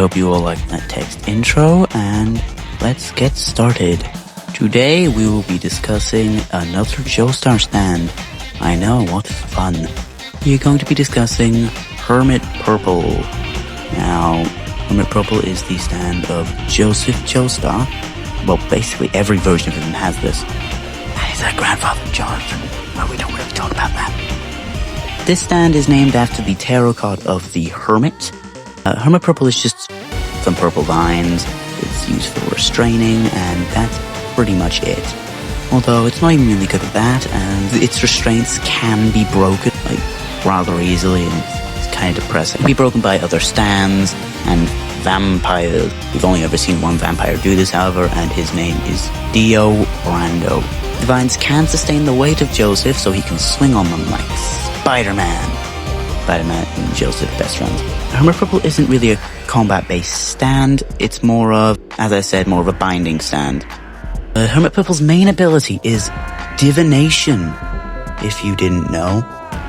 hope you all like that text intro, and let's get started. Today we will be discussing another Joestar stand. I know, what fun. We're going to be discussing Hermit Purple. Now, Hermit Purple is the stand of Joseph Joestar. Well, basically every version of him has this. And his grandfather Jonathan, but we don't really talk about that. This stand is named after the tarot card of the Hermit. Hermit Purple is just some purple vines. It's used for restraining, and that's pretty much it. Although it's not even really good at that, and its restraints can be broken rather easily, and it's kind of depressing. It can be broken by other stands and vampires. We've only ever seen one vampire do this, however, and his name is Dio Brando. The vines can sustain the weight of Joseph, so he can swing on them like Spider-Man. Spider-Man and Joseph, best friends. Hermit Purple isn't really a combat-based stand. It's more of, as I said, more of a binding stand. Hermit Purple's main ability is divination. If you didn't know,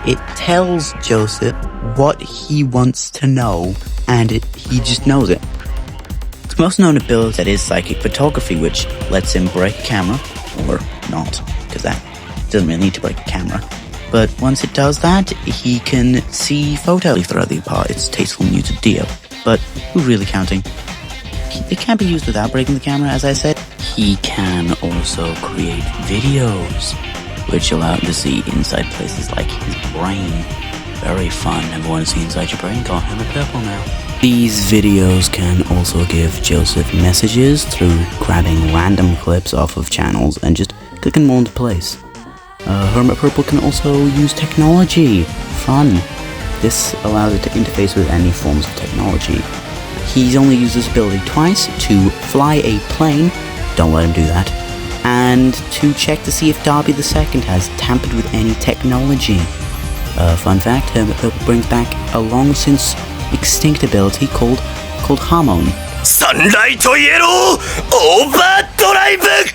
it tells Joseph what he wants to know, and he just knows it. Its most known ability that is psychic photography, which lets him break a camera, or not, because that doesn't really need to break a camera. But once it does that, he can see photos throughout the part. It's tasteful and new to Dio, but who's really counting? It can be used without breaking the camera, as I said. He can also create videos, which allow him to see inside places like his brain. Very fun. Never want to see inside your brain? Got Hermit Purple now. These videos can also give Joseph messages through grabbing random clips off of channels and just clicking them all into place. Hermit Purple can also use technology. Fun. This allows it to interface with any forms of technology. He's only used this ability twice: to fly a plane, don't let him do that, and to check to see if Darby II has tampered with any technology. Fun fact, Hermit Purple brings back a long since extinct ability called Harmon. Sunlight to Yellow Overdrive!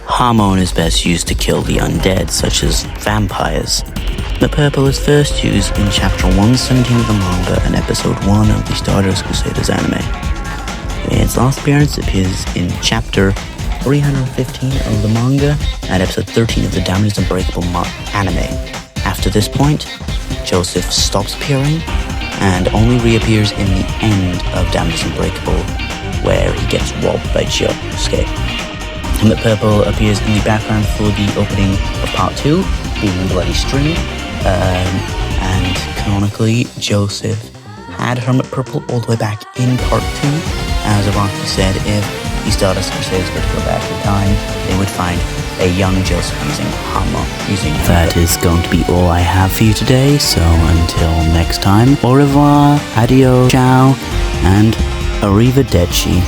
Harmon is best used to kill the undead, such as vampires. The purple is first used in chapter 117 of the manga and episode 1 of the Stardust Crusaders anime. Its last appearance appears in chapter 315 of the manga and episode 13 of the Damaged Unbreakable anime. After this point, Joseph stops appearing and only reappears in the end of Damaged Unbreakable, where he gets robbed by Josuke. Hermit Purple appears in the background for the opening of part 2, being Bloody String, and canonically, Joseph had Hermit Purple all the way back in part 2. As Ivanka said, if the Stardust Crusaders were to go back in time, they would find a young Joseph using Hammer. That is going to be all I have for you today, so until next time, au revoir, adios, ciao, and arrivederci.